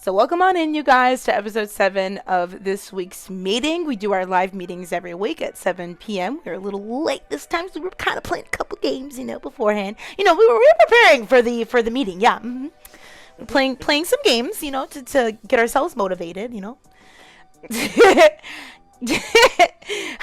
So welcome on in, you guys, to episode 7 of this week's meeting. We do our live meetings every week at 7 p.m. We're a little late this time, so we were kind of playing a couple games, beforehand. We were preparing for the meeting, yeah. Playing some games, to get ourselves motivated, Had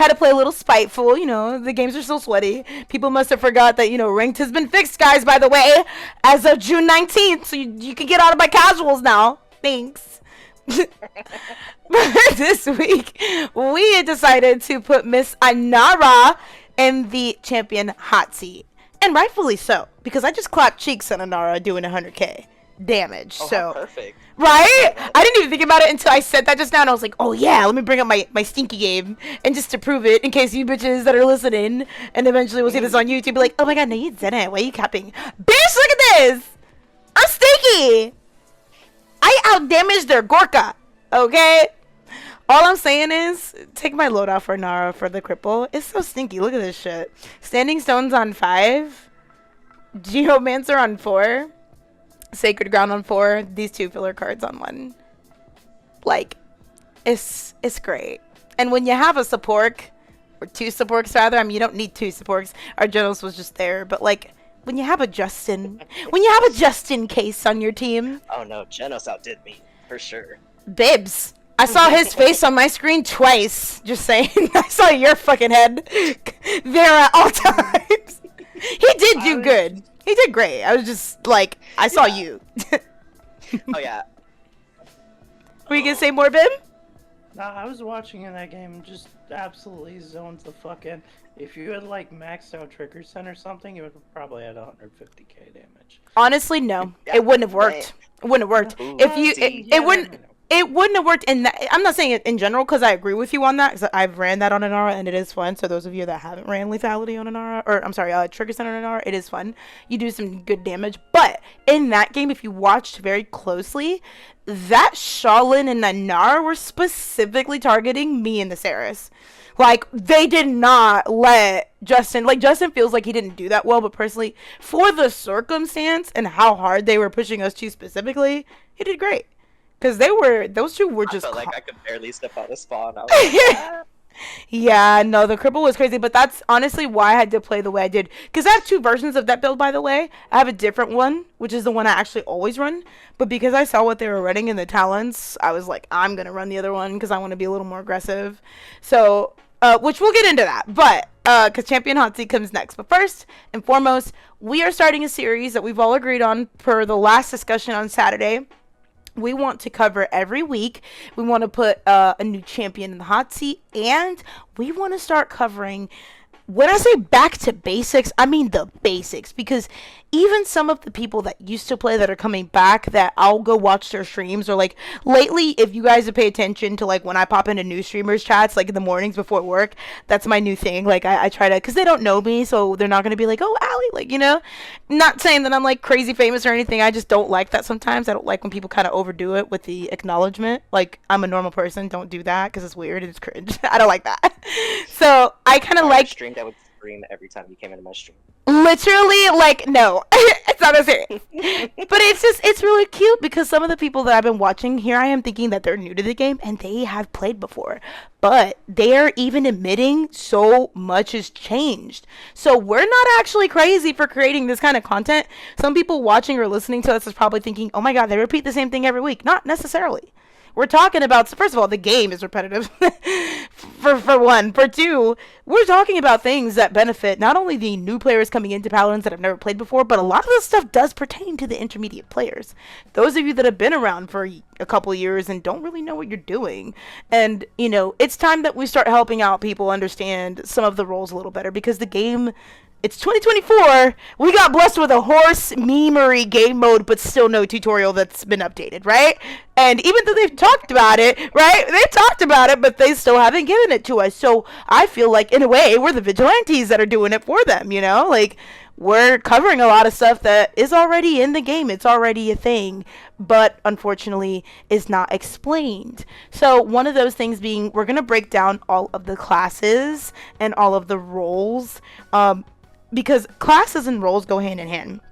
to play a little spiteful, the games are still sweaty. People must have forgot that, ranked has been fixed, guys, by the way, as of June 19th, so you can get out of my casuals now. Thanks. This week, we had decided to put Miss Anara in the champion hot seat. And rightfully so, because I just clapped cheeks on Anara doing 100k damage. So perfect. Right? I didn't even think about it until I said that just now, and I was like, oh yeah, let me bring up my stinky game, and just to prove it, in case you bitches that are listening, and eventually we'll see this on YouTube, be like, oh my god, no you didn't, why are you capping? Bitch, look at this! I'm stinky! I outdamaged their Gorka, okay? All I'm saying is, take my load off for Nara for the cripple. It's so stinky, look at this shit. Standing Stones on 5, Geomancer on 4, Sacred Ground on 4, these 2 filler cards on 1. Like, it's great. And when you have a support, or 2 supports rather, I mean, you don't need 2 supports. Our Jonas was just there, but like, when you have a Justin case on your team. Oh no, Genos outdid me, for sure. Bibs. I saw his face on my screen twice. Just saying. I saw your fucking head there at all times. He did do good. He did great. I was just like, I saw you. Oh yeah. Were you gonna say more, Bim? Nah, I was watching in that game and just absolutely zoned the fuck in. If you had like maxed out Trigger Center or something, you would have probably had 150k damage. Honestly, no. It wouldn't have worked. It wouldn't have worked. Ooh, If you, it wouldn't. It wouldn't have worked in that. I'm not saying it in general because I agree with you on that. Because I've ran that on Inara and it is fun. So those of you that haven't ran lethality on Inara, or I'm sorry, Trigger Center on Inara, it is fun. You do some good damage. But in that game, if you watched very closely, that Shaolin and Inara were specifically targeting me and the Saris. Like, they did not let Justin, like, Justin feels like he didn't do that well, but personally, for the circumstance and how hard they were pushing us to specifically, he did great. Because those 2 were just... I felt like I could barely step out of spawn. I was like, ah. Yeah, no, the cripple was crazy, but that's honestly why I had to play the way I did. Because I have 2 versions of that build, by the way. I have a different one, which is the one I actually always run. But because I saw what they were running in the talents, I was like, I'm going to run the other one because I want to be a little more aggressive. So, which we'll get into that. But, because Champion Hot Seat comes next. But first and foremost, we are starting a series that we've all agreed on per the last discussion on Saturday. We want to cover every week. We want to put a new champion in the hot seat, and we want to start covering, when I say back to basics, I mean the basics, because even some of the people that used to play that are coming back that I'll go watch their streams, or like lately, if you guys have paid attention to like when I pop into new streamers chats, like in the mornings before work, that's my new thing. Like I try to, because they don't know me, so they're not going to be like, oh, Allie, like, not saying that I'm like crazy famous or anything. I just don't like that sometimes. I don't like when people kind of overdo it with the acknowledgement. Like, I'm a normal person. Don't do that because it's weird and it's cringe. I don't like that. So I kind of like... stream that would scream every time you came into my stream. Literally, like, no, it's not as serious. But it's really cute because some of the people that I've been watching here, I am thinking that they're new to the game and they have played before. But they're even admitting so much has changed. So we're not actually crazy for creating this kind of content. Some people watching or listening to us is probably thinking, oh my god, they repeat the same thing every week. Not necessarily. We're talking about, so first of all, the game is repetitive, for one. For 2, we're talking about things that benefit not only the new players coming into Paladins that have never played before, but a lot of this stuff does pertain to the intermediate players. Those of you that have been around for a couple years and don't really know what you're doing. And, it's time that we start helping out people understand some of the roles a little better, because the game... It's 2024. We got blessed with a horse memery game mode, but still no tutorial that's been updated, right? And even though they've talked about it, right? They've talked about it, but they still haven't given it to us. So I feel like, in a way, we're the vigilantes that are doing it for them, Like, we're covering a lot of stuff that is already in the game. It's already a thing, but unfortunately is not explained. So one of those things being, we're going to break down all of the classes and all of the roles, because classes and roles go hand in hand.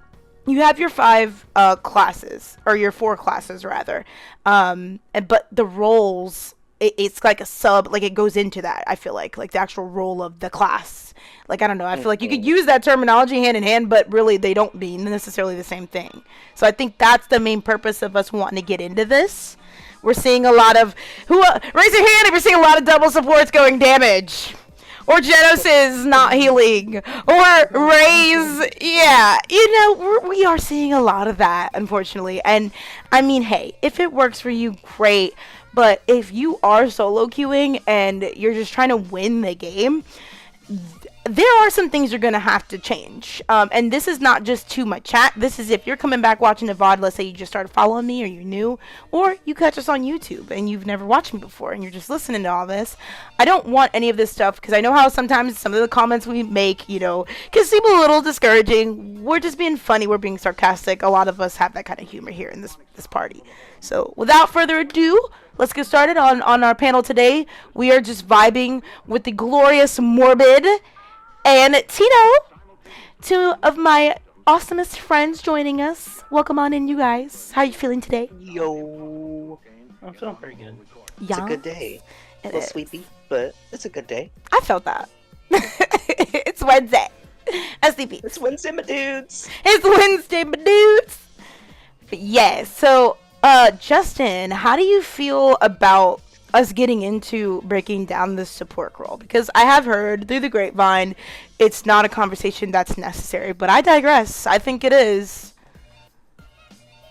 you have your 5 classes, or your 4 classes rather, but the roles, it's like a sub, like it goes into that. I feel like the actual role of the class. Like, I don't know, I feel like you could use that terminology hand in hand, but really they don't mean necessarily the same thing. So I think that's the main purpose of us wanting to get into this. We're seeing a lot of raise your hand if you're seeing a lot of double supports going damage. Or Genos is not healing. Or Ray's, yeah. We are seeing a lot of that, unfortunately. And, I mean, hey, if it works for you, great. But if you are solo queuing and you're just trying to win the game, there are some things you're going to have to change. And this is not just to my chat. This is if you're coming back watching the VOD, let's say you just started following me or you're new, or you catch us on YouTube and you've never watched me before and you're just listening to all this. I don't want any of this stuff because I know how sometimes some of the comments we make, can seem a little discouraging. We're just being funny. We're being sarcastic. A lot of us have that kind of humor here in this party. So without further ado, let's get started on our panel today. We are just vibing with the glorious Morbid and Tino, 2 of my awesomest friends joining us. Welcome on in, you guys. How are you feeling today? Yo. I'm feeling pretty good. It's a good day. A little sleepy, but it's a good day. I felt that. It's Wednesday. SCP. It's Wednesday, my dudes. It's Wednesday, my dudes. But yes, so, Justin, how do you feel about us getting into breaking down this support role? Because I have heard through the grapevine it's not a conversation that's necessary, but I digress. I think it is.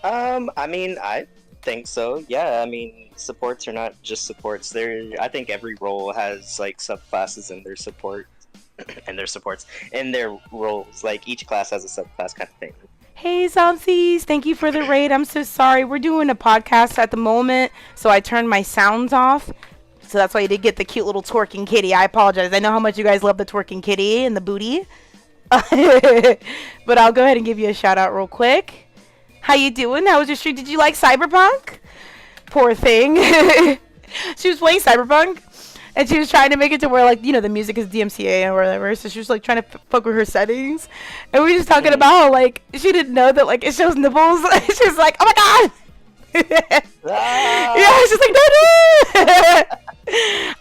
I mean, I think so. Yeah, I mean, supports are not just supports. I think every role has like subclasses in their support and their supports in their roles. Like each class has a subclass kind of thing. Hey Zomsies, thank you for the raid. I'm so sorry. We're doing a podcast at the moment, so I turned my sounds off. So that's why you did get the cute little twerking kitty. I apologize. I know how much you guys love the twerking kitty and the booty. But I'll go ahead and give you a shout out real quick. How you doing? How was your stream? Did you like Cyberpunk? Poor thing. She was playing Cyberpunk. And she was trying to make it to where, like, the music is DMCA or whatever. So she was, like, trying to fuck with her settings. And we were just talking about how, like, she didn't know that, like, it shows nipples. She was like, oh, my God. Yeah, she's like, no.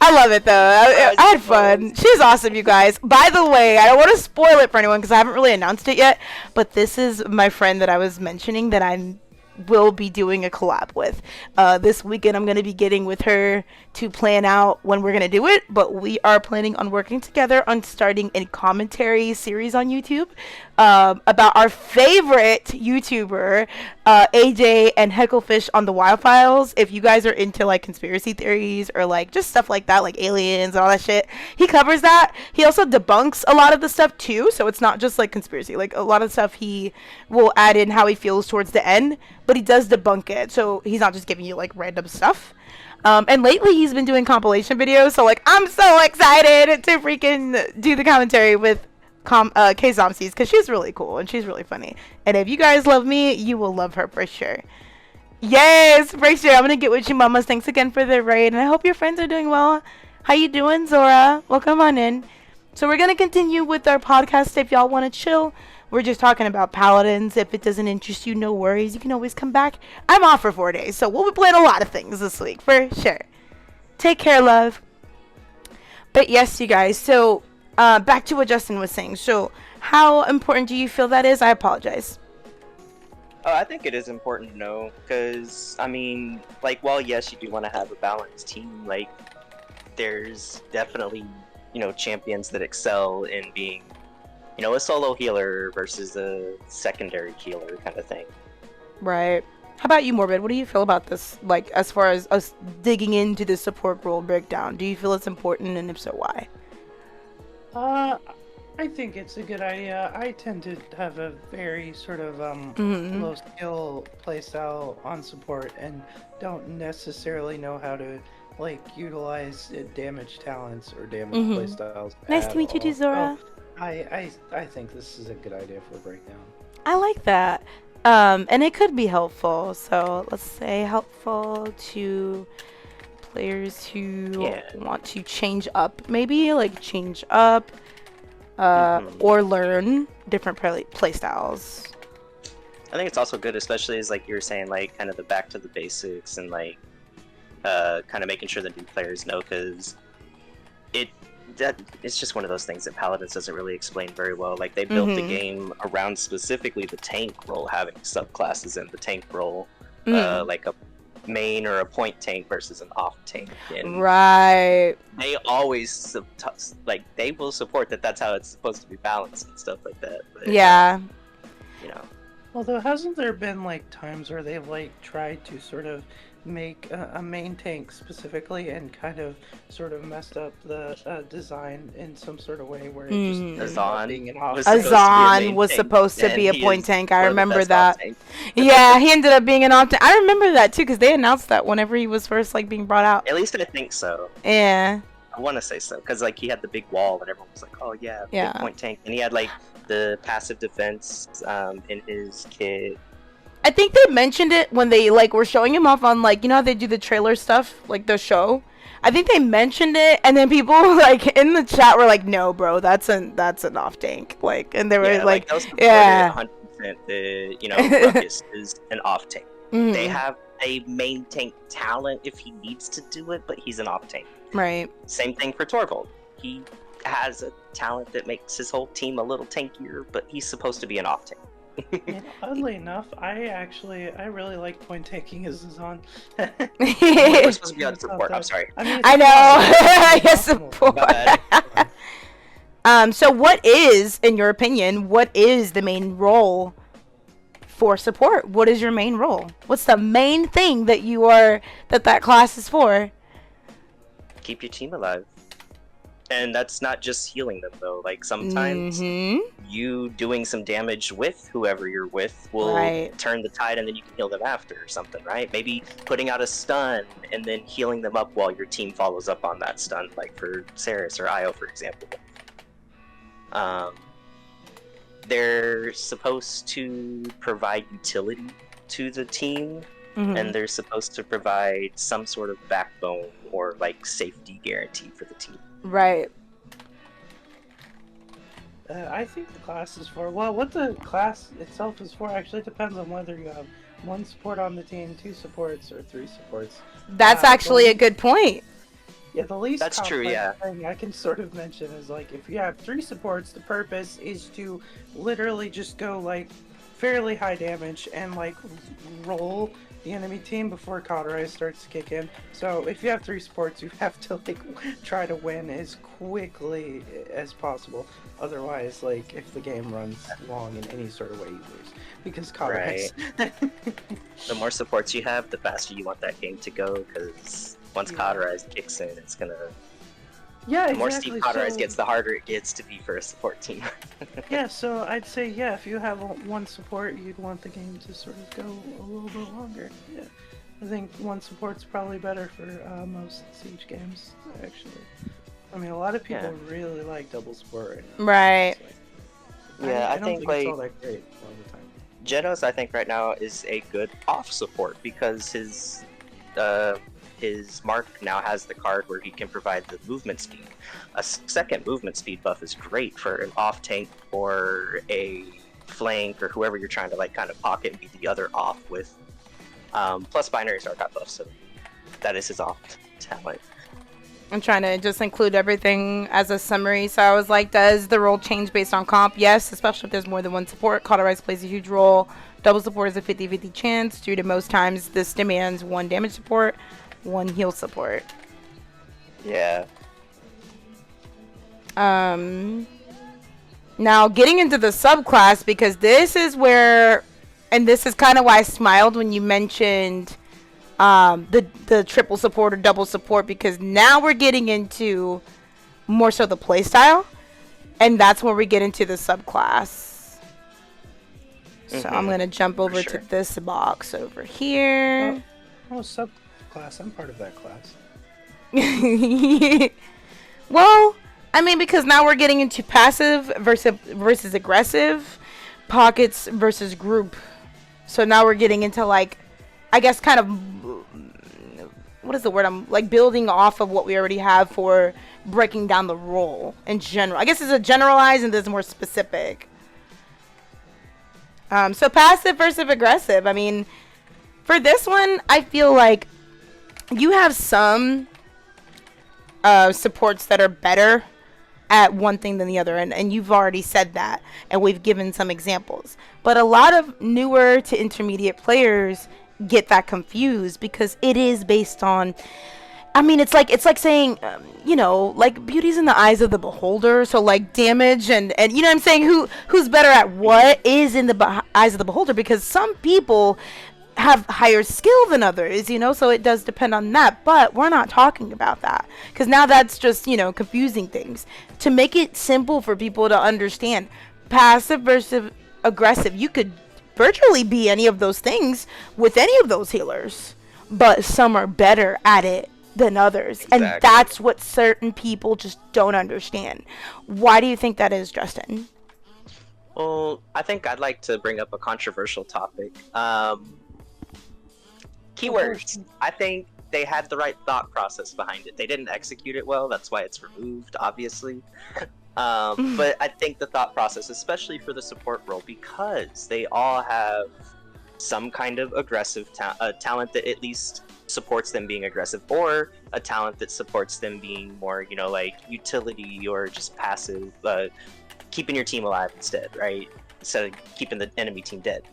I love it, though. I had fun. She's awesome, you guys. By the way, I don't want to spoil it for anyone because I haven't really announced it yet. But this is my friend that I was mentioning that I will be doing a collab with. This weekend I'm going to be getting with her to plan out when we're going to do it, but we are planning on working together on starting a commentary series on YouTube about our favorite YouTuber, AJ and Hecklefish on the Wild Files. If you guys are into like conspiracy theories or like just stuff like that, like aliens and all that shit, he covers that. He also debunks a lot of the stuff too, so it's not just like conspiracy. Like a lot of stuff he will add in how he feels towards the end, but he does debunk it, so he's not just giving you like random stuff. And lately he's been doing compilation videos, so like I'm so excited to freaking do the commentary with K Zomsies, because she's really cool and she's really funny. And if you guys love me, you will love her for sure. Yes, for sure. I'm gonna get with you, mamas. Thanks again for the raid, and I hope your friends are doing well. How you doing, Zora? Welcome on in. So we're gonna continue with our podcast. If y'all want to chill, we're just talking about Paladins. If it doesn't interest you, no worries. You can always come back. I'm off for 4 days, so we'll be playing a lot of things this week, for sure. Take care, love. But yes, you guys, so back to what Justin was saying. So how important do you feel that is? I apologize. Oh, I think it is important to know, because, I mean, like, while yes, you do want to have a balanced team, like, there's definitely, champions that excel in being a solo healer versus a secondary healer kind of thing. Right. How about you, Morbid? What do you feel about this, like, as far as us digging into the support role breakdown? Do you feel it's important, and if so, why? I think it's a good idea. I tend to have a very sort of low skill playstyle on support and don't necessarily know how to like utilize damage talents or damage playstyles. Nice to meet you too, Zora. So I think this is a good idea for a breakdown. I like that. And it could be helpful. So let's say helpful to players who want to change up, maybe like change up or learn different play styles. I think it's also good, especially as like you were saying, like kind of the back to the basics and like kind of making sure the new players know, because it's just one of those things that Paladins doesn't really explain very well. Like they built the game around specifically the tank role, having subclasses in the tank role, like a main or a point tank versus an off tank. And right. they always they will support that. That's how it's supposed to be balanced and stuff like that. But, yeah. You know. Although, hasn't there been like times where they've like tried to sort of make a main tank specifically and kind of sort of messed up the design in some sort of way where it just ended up being an off tank? Azan was supposed to be a point tank. I remember that. Yeah, he ended up being an off tank. I remember that too, because they announced that whenever he was first like being brought out. At least I think so. Yeah. I want to say so, because like he had the big wall and everyone was like, "Oh yeah, big point tank," and he had like the passive defense in his kit. I think they mentioned it when they like were showing him off on like, you know how they do the trailer stuff, like the show. I think they mentioned it, and then people like in the chat were like, "No, bro, that's an off tank." Like, and they were like, "Yeah, 100%." You know, Ruckus is an off tank. They have a main tank talent if he needs to do it, but he's an off tank. Right. Same thing for Torvald. He has a talent that makes his whole team a little tankier, but he's supposed to be an off tank. And oddly enough, I really like point taking as Azan. We're supposed to be on support. I'm sorry. I know. Yes, support. So what is, in your opinion, what is the main role for support? What is your main role? What's the main thing that that class is for? Keep your team alive. And that's not just healing them, though. Like, sometimes you doing some damage with whoever you're with will turn the tide, and then you can heal them after or something, right? Maybe putting out a stun and then healing them up while your team follows up on that stun, like for Ceres or Io, for example. They're supposed to provide utility to the team, and they're supposed to provide some sort of backbone or, like, safety guarantee for the team. Right. I think the class is for, well, what the class itself is for actually depends on whether you have one support on the team, 2 supports, or 3 supports. That's actually a good point. Yeah, the least That's true, yeah. thing I can sort of mention is, like, if you have 3 supports, the purpose is to literally just go, like, fairly high damage and, like, roll the enemy team before Cauterize starts to kick in. So if you have 3 supports, you have to like try to win as quickly as possible. Otherwise, like if the game runs long in any sort of way, you lose because Cauterize. Right. The more supports you have, the faster you want that game to go. Because once Cauterize kicks in, it's gonna. Yeah, the more Steve Cauterize gets, the harder it gets to be for a support team. Yeah, so I'd say, yeah, if you have one support, you'd want the game to sort of go a little bit longer. Yeah, I think one support's probably better for most Siege games, actually. I mean, a lot of people really like double support right now. Right. Like, I don't think it's all that great all the time. Genos, I think, right now is a good off support because his mark now has the card where he can provide the movement speed. A second movement speed buff is great for an off tank or a flank or whoever you're trying to like kind of pocket and be the other off with. Plus binary star got buff, so that is his off talent. I'm trying to just include everything as a summary. So I was like, does the role change based on comp? Yes, especially if there's more than one support. Cauterize plays a huge role. Double support is a 50-50 chance. Due to most times this demands 1 damage support, 1 heal support. Yeah. Now getting into the subclass, because this is where, and this is kind of why I smiled when you mentioned the triple support or double support, because now we're getting into more so the playstyle, and that's where we get into the subclass. So I'm gonna jump over to this box over here. Oh, subclass. I'm part of that class. Well, I mean, because now we're getting into passive versus aggressive, pockets versus group. So now we're getting into, like, I guess kind of, what is the word? I'm like building off of what we already have for breaking down the role in general. I guess it's a generalized and there's more specific. So passive versus aggressive. I mean, for this one, I feel like you have some supports that are better at one thing than the other, and you've already said that, and we've given some examples. But a lot of newer to intermediate players get that confused because it is based on, I mean, it's like saying, like beauty's in the eyes of the beholder. So like damage and you know what I'm saying, who's better at what is in the eyes of the beholder, because some people have higher skill than others, so it does depend on that. But we're not talking about that, because now that's just confusing things. To make it simple for people to understand, passive versus aggressive, you could virtually be any of those things with any of those healers, but some are better at it than others. Exactly. And that's what certain people just don't understand. Why do you think that is, Justin? Well, I think I'd like to bring up a controversial topic. Keywords. I think they had the right thought process behind it. They didn't execute it well. That's why it's removed, obviously. But I think the thought process, especially for the support role, because they all have some kind of aggressive talent that at least supports them being aggressive, or a talent that supports them being more, like utility or just passive, keeping your team alive instead, right? Instead of keeping the enemy team dead.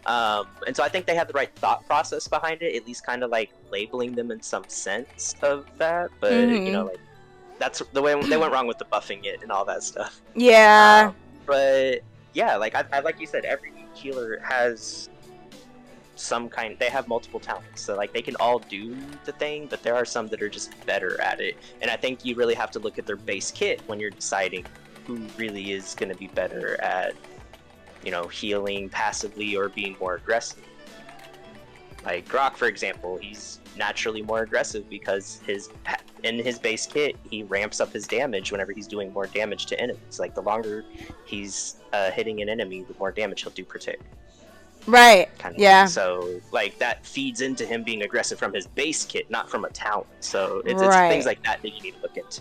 And so I think they had the right thought process behind it, at least kind of like labeling them in some sense of that. But, like, that's the way they went wrong with the buffing it and all that stuff. Yeah. But yeah, like I like you said, every healer has some kind. They have multiple talents, so like they can all do the thing, but there are some that are just better at it. And I think you really have to look at their base kit when you're deciding who really is going to be better at, healing passively or being more aggressive. Like Grok, for example, he's naturally more aggressive because in his base kit, he ramps up his damage whenever he's doing more damage to enemies. Like the longer he's hitting an enemy, the more damage he'll do per tick. Right. Yeah. So like that feeds into him being aggressive from his base kit, not from a talent. So it's things like that you need to look into.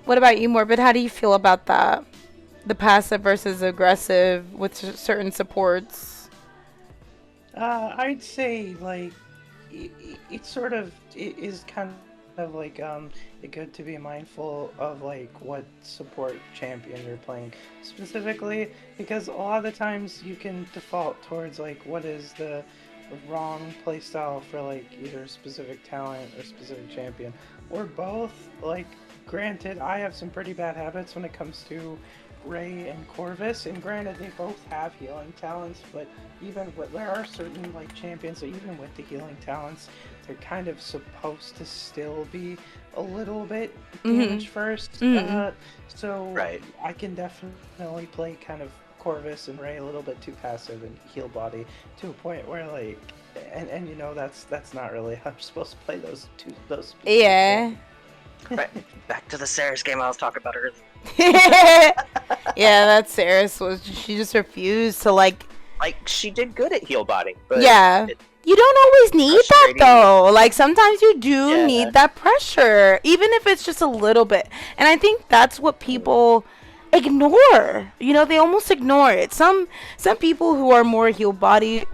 What about you, Morbid? How do you feel about that? The passive versus aggressive with certain supports? I'd say like it sort of is kind of like good to be mindful of like what support champion you're playing specifically, because a lot of the times you can default towards like what is the wrong playstyle for like either specific talent or specific champion or both. Like granted, I have some pretty bad habits when it comes to Ray and Corvus, and granted they both have healing talents, but there are certain like champions that even with the healing talents, they're kind of supposed to still be a little bit damage first. So right. I can definitely play kind of Corvus and Ray a little bit too passive and heal body to a point where like, and that's not really how I'm supposed to play those. Yeah. Right. Back to the Ceres game I was talking about earlier. Yeah, that Ceres she just refused to like she did good at heal botting, but yeah. You don't always need that though. Like sometimes you do need that pressure, even if it's just a little bit. And I think that's what people ignore. They almost ignore it. Some people who are more heal body.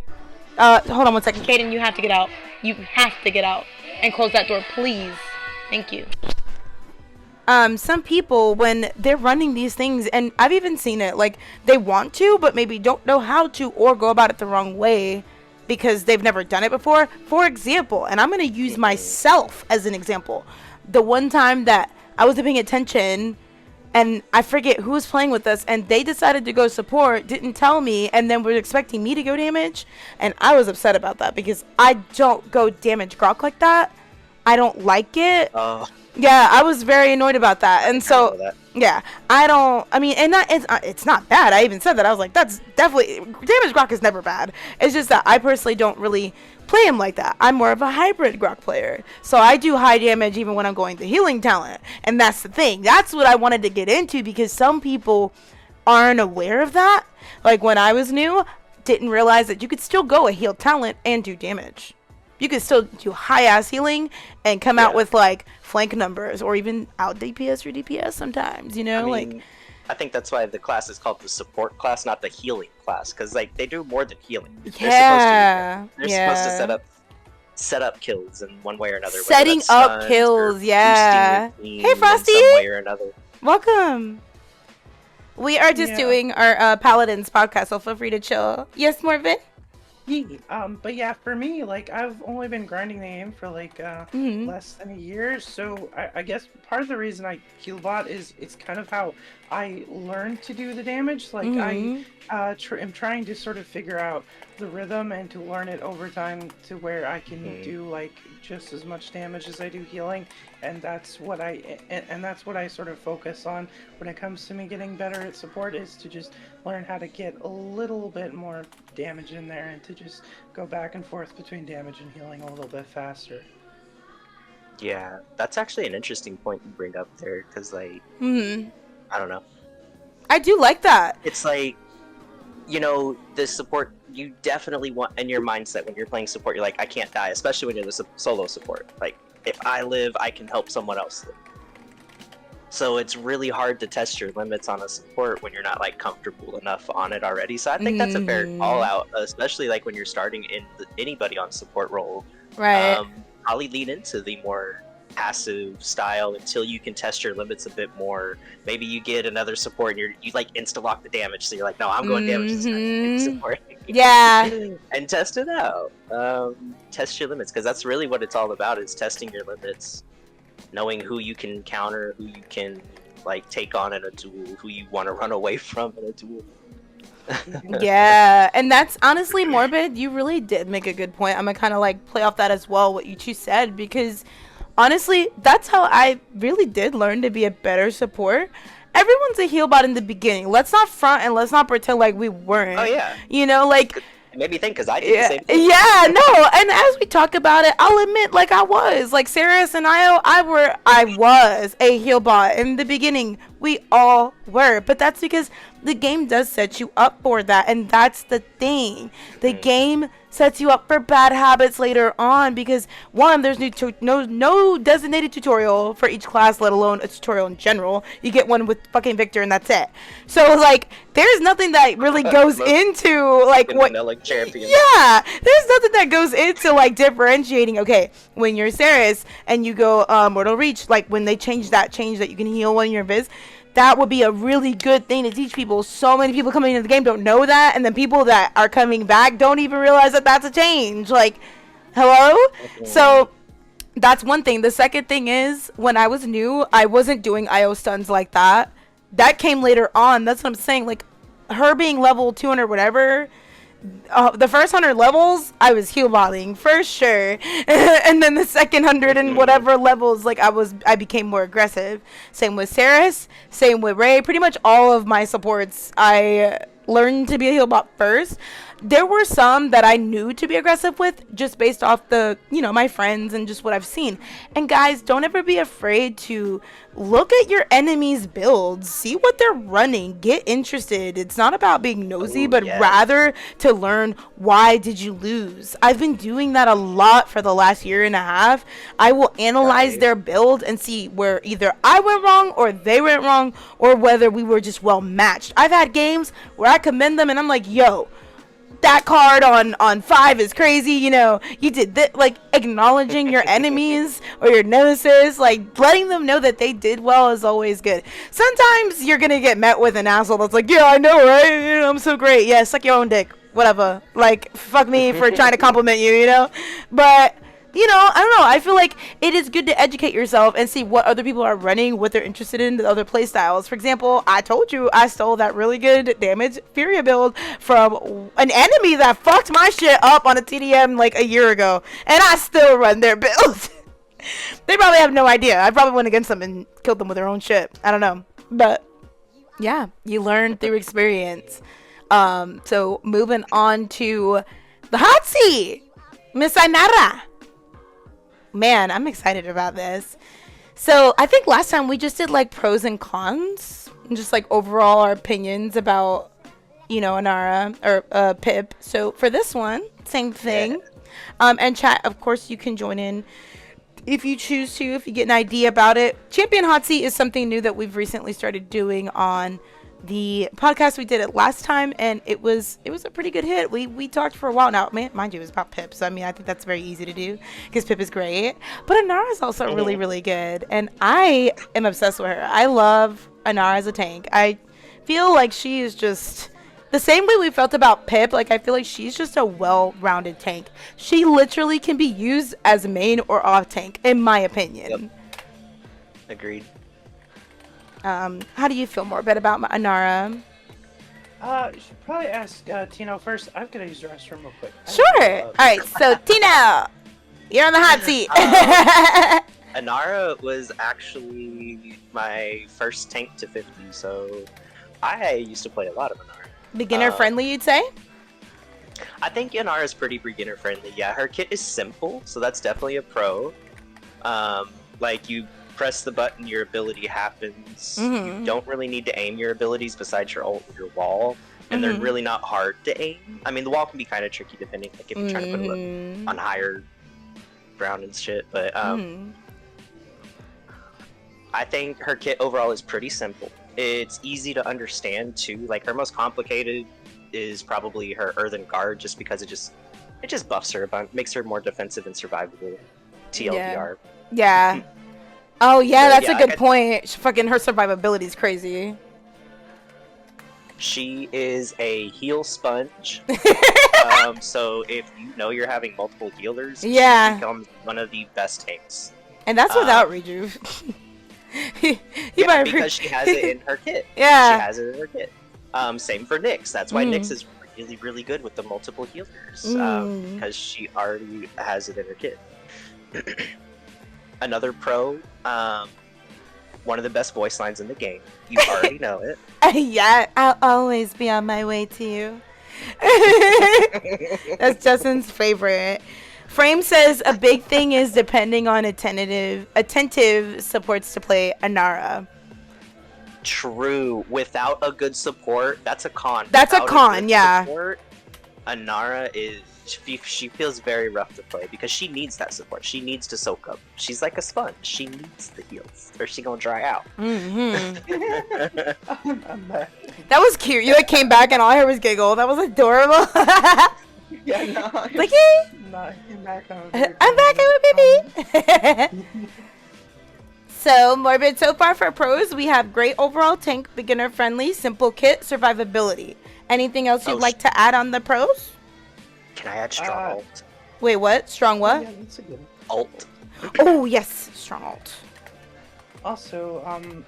Hold on one second, Kaden. You have to get out. You have to get out and close that door, please. Thank you. Some people, when they're running these things, and I've even seen it, like they want to, but maybe don't know how to, or go about it the wrong way because they've never done it before. For example, and I'm going to use myself as an example. The one time that I wasn't paying attention, and I forget who was playing with us, and they decided to go support, didn't tell me, and then were expecting me to go damage, and I was upset about that because I don't go damage Grok like that. I don't like it. Yeah, I was very annoyed about that. And so, yeah, it's not bad. I even said that. I was like, that's definitely, damage Grok is never bad. It's just that I personally don't really play him like that. I'm more of a hybrid Grok player. So I do high damage even when I'm going the healing talent. And that's the thing. That's what I wanted to get into, because some people aren't aware of that. Like when I was new, didn't realize that you could still go a heal talent and do damage. You could still do high-ass healing and come out with, like, flank numbers or even out DPS or DPS sometimes, I think that's why the class is called the support class, not the healing class, because like they do more than healing. Yeah. They're supposed to set up kills in one way or another. Setting up kills, yeah. Hey, Frosty. In some way or another. Welcome. We are just doing our Paladins podcast, so feel free to chill. Yes, Morvin? But yeah, for me, like, I've only been grinding the game for like less than a year, so I guess part of the reason I healbot is it's kind of how I learned to do the damage. Like, I am trying to sort of figure out the rhythm and to learn it over time to where I can do like just as much damage as I do healing, and that's what I sort of focus on when it comes to me getting better at support, is to just learn how to get a little bit more damage in there and to just go back and forth between damage and healing a little bit faster. Yeah, that's actually an interesting point you bring up there, because like I don't know, I do like that. It's like, you know, the support, you definitely want, in your mindset when you're playing support, you're like, I can't die, especially when you're the solo support. Like, if I live, I can help someone else live. So it's really hard to test your limits on a support when you're not like comfortable enough on it already. So I think that's a fair call out, especially like when you're starting in anybody on support role. Right. Probably lean into the more passive style until you can test your limits a bit more. Maybe you get another support and you like insta lock the damage, so you're like, no, I'm going damage this time. Support. Yeah. And test it out. Test your limits, because that's really what it's all about, is testing your limits, knowing who you can counter, who you can like take on in a duel, who you want to run away from in a duel. Yeah, and that's honestly, Morbid, you really did make a good point. I'm gonna kind of like play off that as well, what you two said, because honestly, that's how I really did learn to be a better support. Everyone's a healbot in the beginning. Let's not front and let's not pretend like we weren't. Oh yeah. You know, like, it made me think, because I did the same thing. Yeah, no, and as we talk about it, I'll admit, like, I was like Saris and I was a healbot in the beginning. We all were, but that's because the game does set you up for that, and that's the thing. The game sets you up for bad habits later on, because one, there's no designated tutorial for each class, let alone a tutorial in general. You get one with fucking Victor and that's it. So like, there's nothing that really goes into like what champion. Yeah, there's nothing that goes into like differentiating, okay, when you're Saris and you go Mortal Reach, like when they change that you can heal when you're Viz. That would be a really good thing to teach people. So many people coming into the game don't know that, and then people that are coming back don't even realize that that's a change. Like, hello? So that's one thing. The second thing is, when I was new, I wasn't doing IO stuns like that. That came later on. That's what I'm saying. Like, her being level 200 whatever, the first 100 levels, I was healbotting for sure, and then the second 100 and whatever levels, like I became more aggressive. Same with Saris, same with Ray. Pretty much all of my supports, I learned to be a healbot first. There were some that I knew to be aggressive with, just based off the, you know, my friends and just what I've seen. And guys, don't ever be afraid to look at your enemy's builds, see what they're running, get interested. It's not about being nosy, but rather to learn, why did you lose? I've been doing that a lot for the last year and a half. I will analyze their build and see where either I went wrong or they went wrong, or whether we were just well matched. I've had games where I commend them and I'm like, yo, that card on 5 is crazy, you know, you did that. Like, acknowledging your enemies or your nemesis, like letting them know that they did well is always good. Sometimes you're gonna get met with an asshole that's like, yeah, I know, right? You know, I'm so great. Yeah, suck your own dick, whatever. Like, fuck me for trying to compliment you, you know. But you know, I don't know, I feel like it is good to educate yourself and see what other people are running, what they're interested in, the other play styles. For example, I told you I stole that really good damage Furia build from an enemy that fucked my shit up on a TDM like a year ago, and I still run their build. They probably have no idea. I probably went against them and killed them with their own shit. I don't know, but yeah, you learn through experience. So moving on to the hot seat, Miss Ainara. Man, I'm excited about this. So I think last time we just did like pros and cons, and just like overall our opinions about, you know, Ainara or Pip. So for this one, same thing. And chat, of course, you can join in if you choose to, if you get an idea about it. Champion Hot Seat is something new that we've recently started doing on the podcast we did it last time, and it was a pretty good hit. We talked for a while now. Mind you, it was about Pip, so I mean I think that's very easy to do because Pip is great. But Anara is also really really good, and I am obsessed with her. I love Anara as a tank. I feel like she is just the same way we felt about Pip. Like I feel like she's just a well-rounded tank. She literally can be used as main or off tank, in my opinion. Yep. Agreed. How do you feel more about Anara? You should probably ask Tino first. I've got to use the restroom real quick. Sure. All right. So Tino, you're on the hot seat. Anara was actually my first tank to 50, so I used to play a lot of Anara. Beginner friendly, you'd say? I think Anara is pretty beginner friendly. Yeah, her kit is simple, so that's definitely a pro. Like you press the button, your ability happens. You don't really need to aim your abilities besides your ult or your wall, and they're really not hard to aim. I mean, the wall can be kind of tricky depending, like if you're trying to put it on higher ground and shit. But I think her kit overall is pretty simple. It's easy to understand too. Like her most complicated is probably her Earthen Guard, just because it just buffs her a bunch, makes her more defensive and survivable. TLDR. Yeah. Oh yeah, So, that's yeah, a good point. Fucking her survivability is crazy. She is a heal sponge. So if you know you're having multiple healers, she becomes one of the best tanks. And that's without rejuve. Because she has it in her kit. Yeah. She has it in her kit. Same for Nyx. That's why Nyx is really, really good with the multiple healers. Because she already has it in her kit. Another pro, one of the best voice lines in the game. You already know it. Yeah, I'll always be on my way to you. That's Justin's favorite. Frame says a big thing is depending on attentive supports to play Anara. True. Without a good support, that's a con. That's Without a con, good yeah. Support, Anara is she feels very rough to play because she needs that support. She needs to soak up. She's like a sponge. She needs the heals, or she gonna dry out. I'm back. That was cute. You like came back and all I heard was giggle. That was adorable. Yeah, no. Like, hey, I'm back. I'm back with baby. So, Morbid, so far for pros, we have great overall tank, beginner friendly, simple kit, survivability. Anything else you'd like to add on the pros? Can I add strong ult? Wait, what? Strong what? Yeah, that's a good one. Ult. Oh, yes, strong ult. Also,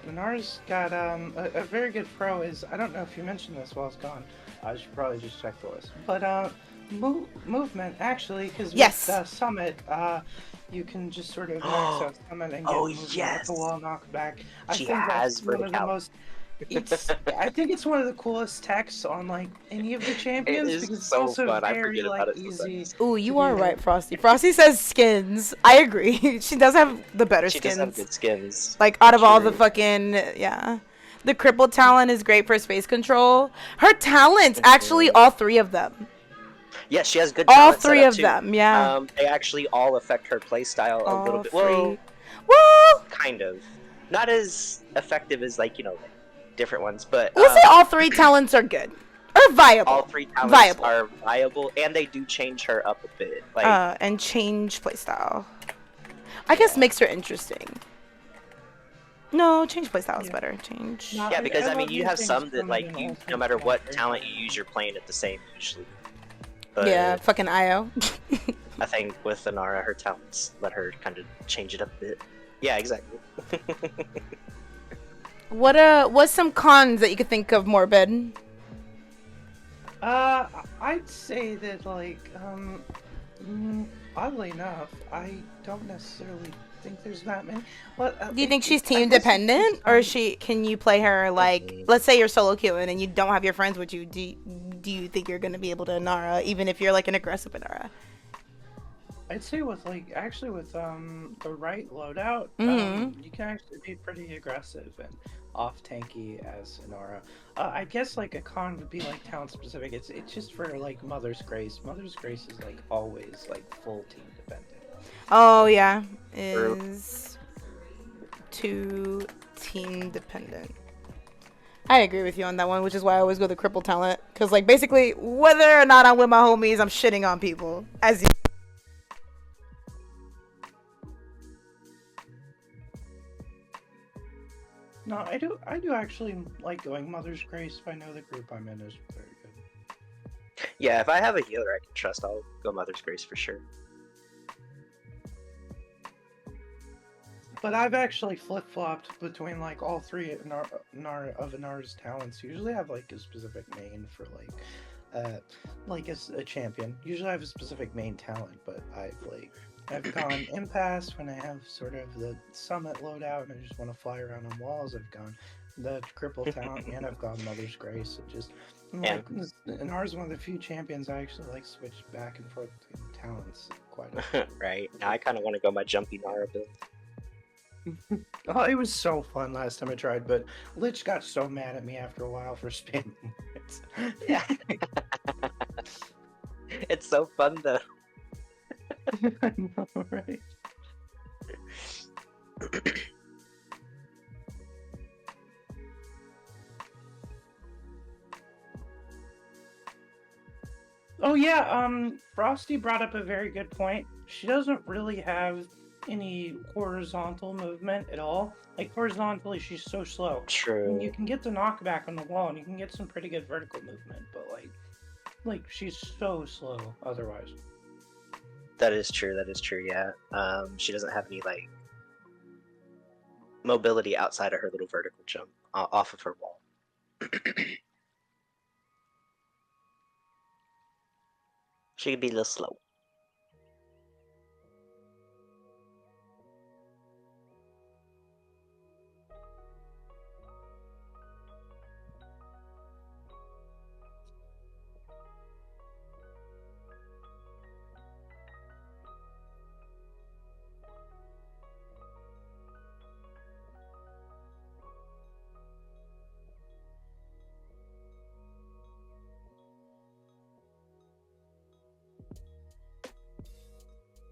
Minar's got a very good pro is, I don't know if you mentioned this while I was gone. I should probably just check the list. But movement, actually, because with Summit, you can just sort of max out Summit and get movement the wall knockback. I think that's one of the most... I think it's one of the coolest techs on like any of the champions because it's also very like easy. Ooh, you are right, Frosty. Frosty says skins. I agree. She does have the better skins. She does have good skins. Like out of all the fucking the crippled talent is great for space control. Her talents, actually, all three of them. Yes, she has good. All three of them, yeah. They actually all affect her playstyle a little bit. Well, kind of. Not as effective as like different ones, but we'll say all three talents are good or viable. All three talents are viable, and they do change her up a bit, like and change playstyle. I guess makes her interesting. No, change playstyle is better. Change. Yeah, because I mean, you have some that like no matter what talent you use, you're playing it the same usually. But yeah, fucking IO. I think with Anara, her talents let her kind of change it up a bit. Yeah, exactly. What's some cons that you could think of, Morbid? I'd say that like oddly enough, I don't necessarily think there's that many. But do you think she's team dependent, or can you play her like, let's say you're solo queuing and you don't have your friends with you? Do you think you're gonna be able to Anara even if you're like an aggressive Anara? I'd say with the right loadout, you can actually be pretty aggressive and off tanky as Anara. I guess like a con would be like talent specific. It's just for like Mother's Grace. Mother's Grace is like always like full team dependent. Oh yeah, is too team dependent. I agree with you on that one, which is why I always go the cripple talent. Because, like, basically, whether or not I'm with my homies, I'm shitting on people. As you. No, I do actually like going Mother's Grace if I know the group I'm in is very good. Yeah, if I have a healer I can trust, I'll go Mother's Grace for sure. But I've actually flip-flopped between like all three of Inara's talents. Usually I have like a specific main for like a champion. Usually I have a specific main talent, but I've gone Impasse when I have sort of the summit loadout and I just want to fly around on walls. I've gone the cripple talent and I've gone Mother's Grace. It just like Inara's one of the few champions I actually like switch back and forth between talents quite a bit. Right. Now I kind of want to go my jumpy Nara build. Oh, it was so fun last time I tried, but Lich got so mad at me after a while for spamming it. Yeah. It's so fun though. I know, right? Oh yeah, Frosty brought up a very good point. She doesn't really have any horizontal movement at all. Like horizontally, she's so slow. True. I mean, you can get the knockback on the wall, and you can get some pretty good vertical movement, but like she's so slow otherwise. That is true. Yeah. She doesn't have any like mobility outside of her little vertical jump off of her wall. She could be a little slow.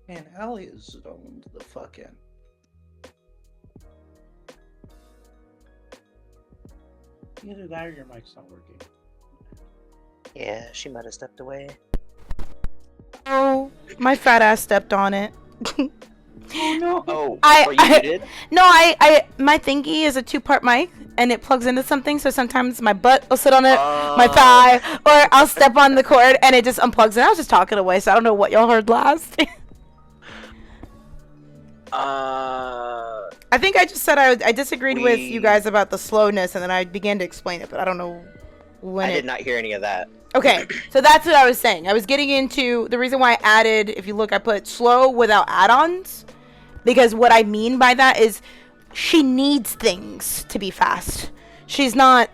Man, Allie is zoned the fuck in. Either that or your mic's not working. Yeah, she might have stepped away. Oh, my fat ass stepped on it. Oh no! Oh, I did? No, my thingy is a 2-part mic, and it plugs into something. So sometimes my butt will sit on it, my thigh, or I'll step on the cord, and it just unplugs. And I was just talking away, so I don't know what y'all heard last. I think I just said I disagreed with you guys about the slowness, and then I began to explain it, but I don't know when. I did not hear any of that. Okay, so that's what I was saying. I was getting into the reason why I added, if you look, I put slow without add-ons, because what I mean by that is she needs things to be fast. She's not,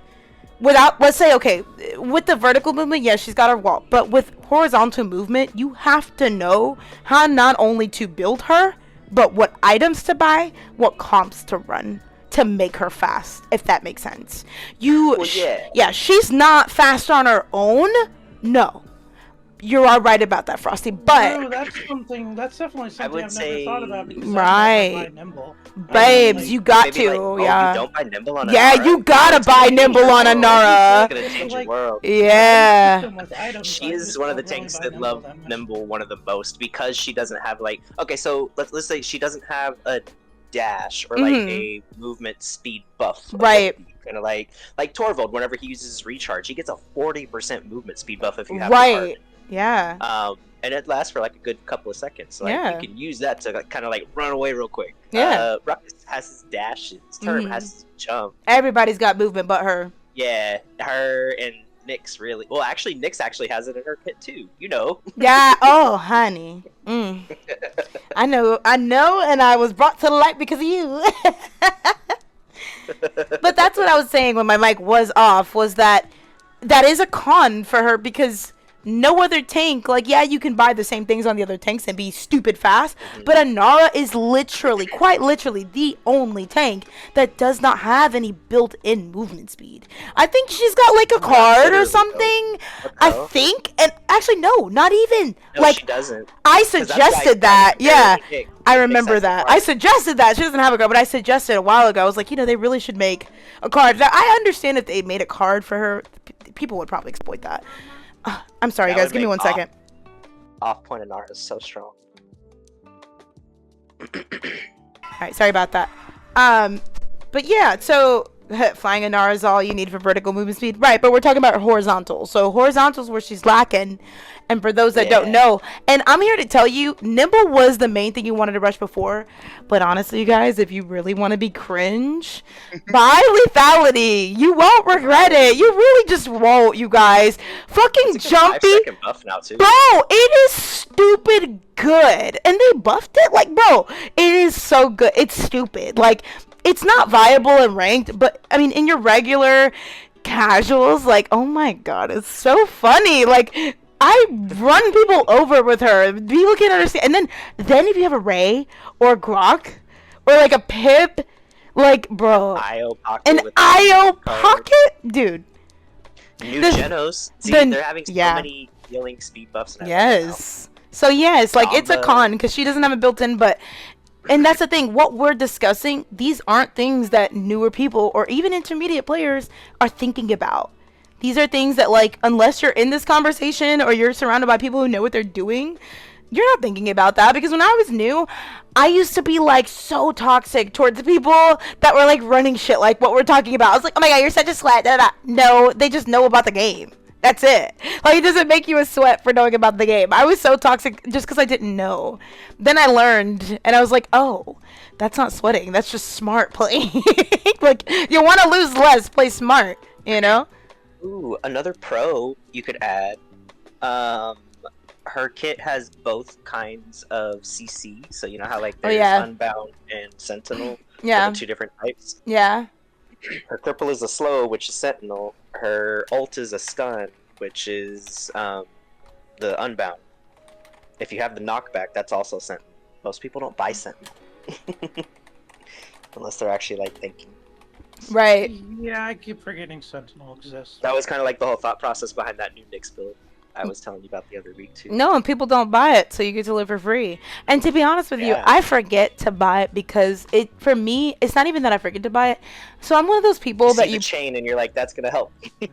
without, let's say, okay, with the vertical movement, yes, she's got her wall, but with horizontal movement, you have to know how not only to build her, but what items to buy, what comps to run to make her fast, if that makes sense. Yeah, she's not fast on her own. No, you are right about that, Frosty. But no, that's definitely something would I've say- never thought about because Right. I buy Nimble. babes, you got Maybe to, like, oh, yeah. you don't buy Nimble on Yeah, Inara? you gotta It's buy gonna change Nimble your on world. Inara. It's gonna change your Like- world. Yeah. She's one of the tanks that love Nimble one of the most because she doesn't have like, okay, so let's say she doesn't have a dash or like a movement speed buff. Right. Kind of like Torvald, whenever he uses his recharge, he gets a 40% movement speed buff if you have Right. Yeah. and it lasts for like a good couple of seconds. So like, Yeah. you can use that to like, kind of like run away real quick. Yeah. Ruckus has his dash, his turn has his jump. Everybody's got movement but her. Yeah, her and Nyx really. Well, actually, Nyx actually has it in her pit too. You know. Yeah. Oh, honey. I know, and I was brought to the light because of you. But that's what I was saying when my mic was off, was that is a con for her because no other tank, like, yeah, you can buy the same things on the other tanks and be stupid fast, but Inara is literally, quite literally, the only tank that does not have any built-in movement speed. I think she's got, like, a card or something. I think, and actually, no, not even. No, like, she doesn't. I 'Cause that's why suggested I that, yeah. barely picked. I remember Excessive that. art. I suggested that. She doesn't have a card, but I suggested a while ago. I was like, they really should make a card. Now, I understand if they made a card for her, people would probably exploit that. I'm sorry, That guys. would Give me make 1 second. Off-point Inara is so strong. Alright, sorry about that. But yeah, so flying Inara is all you need for vertical movement speed. Right, but we're talking about horizontal. So horizontal is where she's lacking. And for those that don't know, and I'm here to tell you, Nimble was the main thing you wanted to rush before. But honestly, you guys, if you really want to be cringe, buy lethality. You won't regret it. You really just won't, you guys. Fucking jumpy. 5-second buff now too. Bro, it is stupid good. And they buffed it. Like, bro, it is so good. It's stupid. Like, it's not viable in ranked, but I mean, in your regular casuals, like, oh my god, it's so funny. Like, I run people over with her. People can't understand. And then if you have a Ray or a Grok or like a Pip, like, bro, IO pocket an with IO card. pocket, dude. New The- Genos. See, the- they're having so yeah. many healing speed buffs. And everything Yes. So yes, like it's a Combo. con because she doesn't have a built-in, but and that's the thing. What we're discussing, these aren't things that newer people or even intermediate players are thinking about. These are things that, like, unless you're in this conversation or you're surrounded by people who know what they're doing, you're not thinking about that. Because when I was new, I used to be like so toxic towards the people that were like running shit like what we're talking about. I was like, oh my god, you're such a sweat. Da, da, da. No, they just know about the game. That's it. Like, it doesn't make you a sweat for knowing about the game. I was so toxic just because I didn't know. Then I learned, and I was like, oh, that's not sweating. That's just smart playing. Like, you want to lose less, play smart, you know? Ooh, another pro you could add. Her kit has both kinds of CC, so you know how like there's Unbound and Sentinel. Yeah. The two different types. Yeah. Her cripple is a slow, which is Sentinel. Her ult is a stun, which is the Unbound. If you have the knockback, that's also Sentinel. Most people don't buy Sentinel. Unless they're actually like thinking. Right. Yeah, I keep forgetting Sentinel exists. That was kind of like the whole thought process behind that new Nyx build I was telling you about the other week too. No, and people don't buy it, so you get to live for free. And to be honest with you, Yeah. I forget to buy it because for me, it's not even that I forget to buy it. So I'm one of those people You that see you the chain and you're like, that's gonna help. No,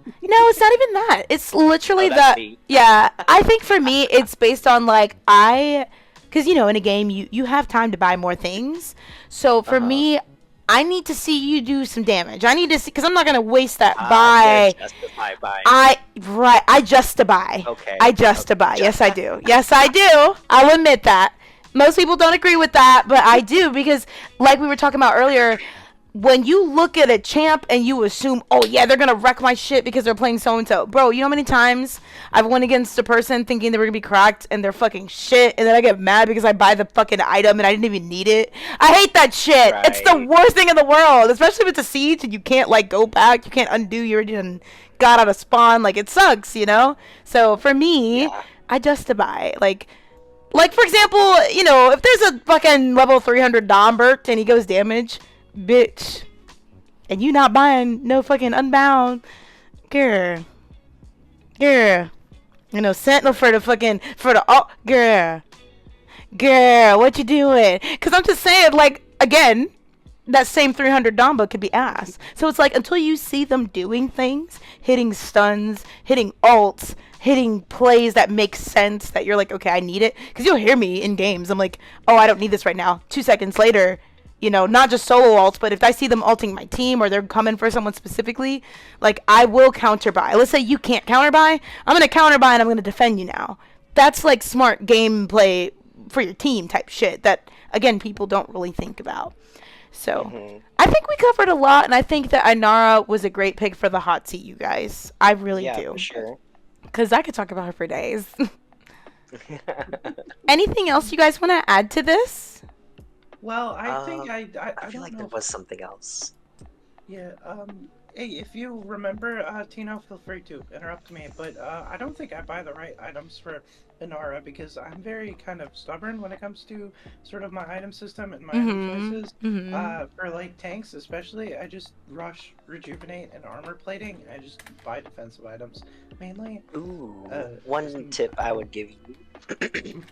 it's not even that. It's literally Oh, that's that. me. Yeah, I think for me, it's based on like because you know, in a game, you have time to buy more things. So for me, I need to see you do some damage. I need to see because I'm not gonna waste that buy. Yeah, justify buy. I just to buy. Okay. I just to Okay, buy. just- Yes, I do. Yes, I do. I'll admit that. Most people don't agree with that, but I do because, like we were talking about earlier, when you look at a champ and you assume, oh yeah, they're gonna wreck my shit because they're playing so and so, bro. You know how many times I've went against a person thinking they were gonna be cracked and they're fucking shit, and then I get mad because I buy the fucking item and I didn't even need it. I hate that shit. It's the Right. worst thing in the world, especially if it's a siege and you can't like go back, you can't undo. You already done got out of spawn. Like, it sucks, you know. So for me, Yeah. I just to buy like for example, you know, if there's a fucking level 300 Dombert and he goes damage, bitch, and you not buying no fucking Unbound, girl, you know, Sentinel for girl, what you doing? Because I'm just saying, like, again, that same 300 Domba could be ass. So it's like, until you see them doing things, hitting stuns, hitting ults, hitting plays that make sense, that you're like, okay, I need it. Because you'll hear me in games. I'm like, oh, I don't need this right now. 2 seconds later, you know, not just solo ults, but if I see them ulting my team or they're coming for someone specifically, like, I will counter buy. Let's say you can't counter buy. I'm going to counter buy and I'm going to defend you now. That's like smart gameplay for your team type shit that, again, people don't really think about. So I think we covered a lot, and I think that Inara was a great pick for the hot seat, you guys. I really Yeah, do. for sure. Because I could talk about her for days. Anything else you guys want to add to this? Well, I think I I feel don't like know there was something else. Yeah, hey, if you remember, Tino, feel free to interrupt me, but I don't think I buy the right items for Inara because I'm very kind of stubborn when it comes to sort of my item system and my item choices. For like tanks especially, I just rush rejuvenate and armor plating. I just buy defensive items mainly. Ooh, one tip I would give you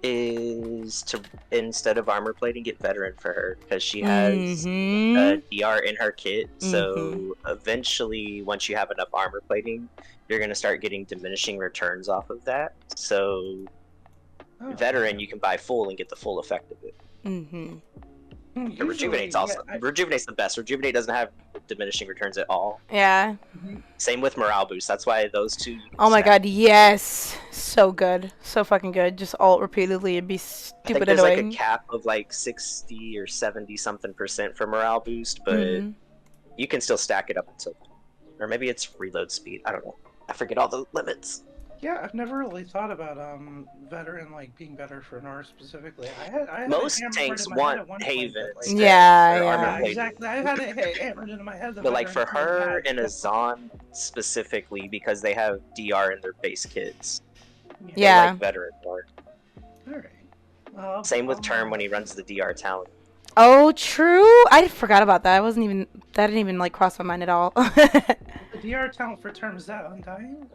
is to, instead of armor plating, get veteran for her because she has DR in her kit. So eventually, once you have enough armor plating, you're gonna start getting diminishing returns off of that. So veteran, you can buy full and get the full effect of it. Rejuvenate's also Rejuvenate's the best. Rejuvenate doesn't have diminishing returns at all. Yeah. Same with morale boost. That's why those two. Oh my god, yes, so good, so fucking good. Just alt repeatedly and be stupid I think there's annoying. like a cap of like 60 or 70 something % for morale boost, but you can still stack it up until, or maybe it's reload speed. I don't know. I forget all the limits. Yeah, I've never really thought about veteran like being better for Nora specifically. I had Most tanks want Haven. Yeah. Exactly. I've had it hammered into my head. But like for her and Azan specifically, because they have DR in their base kits. They like veteran more. Alright. Same with Term when he runs the DR talent. Oh, true. I forgot about that. That didn't even like cross my mind at all. The DR talent for Term, is that Undying?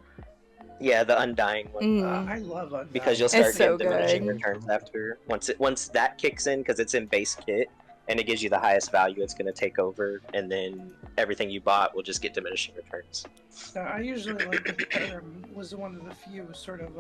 Yeah, the Undying one. I love Undying. Because you'll start getting diminishing returns after once that kicks in, because it's in base kit and it gives you the highest value it's going to take over, and then everything you bought will just get diminishing returns. I usually like the Term was one of the few sort of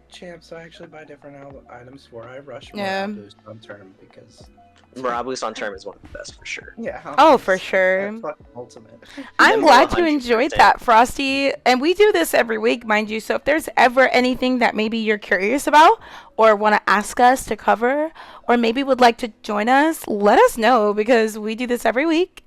champs I actually buy different items for. I rush morale boost on Term because morale boost on Term is one of the best for sure. Yeah. Oh, for sure. Ultimate. I'm glad you enjoyed that, Frosty. And we do this every week, mind you. So if there's ever anything that maybe you're curious about or want to ask us to cover, or maybe would like to join us, let us know, because we do this every week.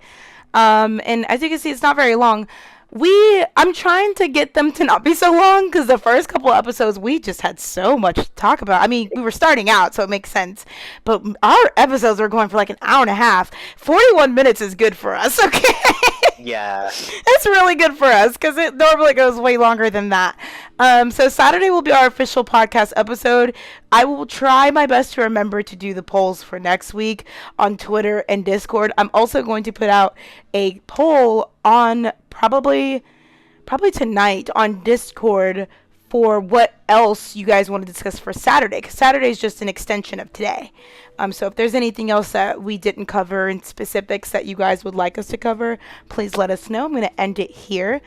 And as you can see, it's not very long. I'm trying to get them to not be so long, because the first couple of episodes we just had so much to talk about. I mean, we were starting out, so it makes sense, but our episodes were going for like an hour and a half. 41 minutes is good for us, okay? Yeah, it's really good for us because it normally goes way longer than that. So Saturday will be our official podcast episode. I will try my best to remember to do the polls for next week on Twitter and Discord. I'm also going to put out a poll on probably tonight on Discord for what else you guys want to discuss for Saturday, because Saturday is just an extension of today. So if there's anything else that we didn't cover in specifics that you guys would like us to cover, please let us know. I'm going to end it here.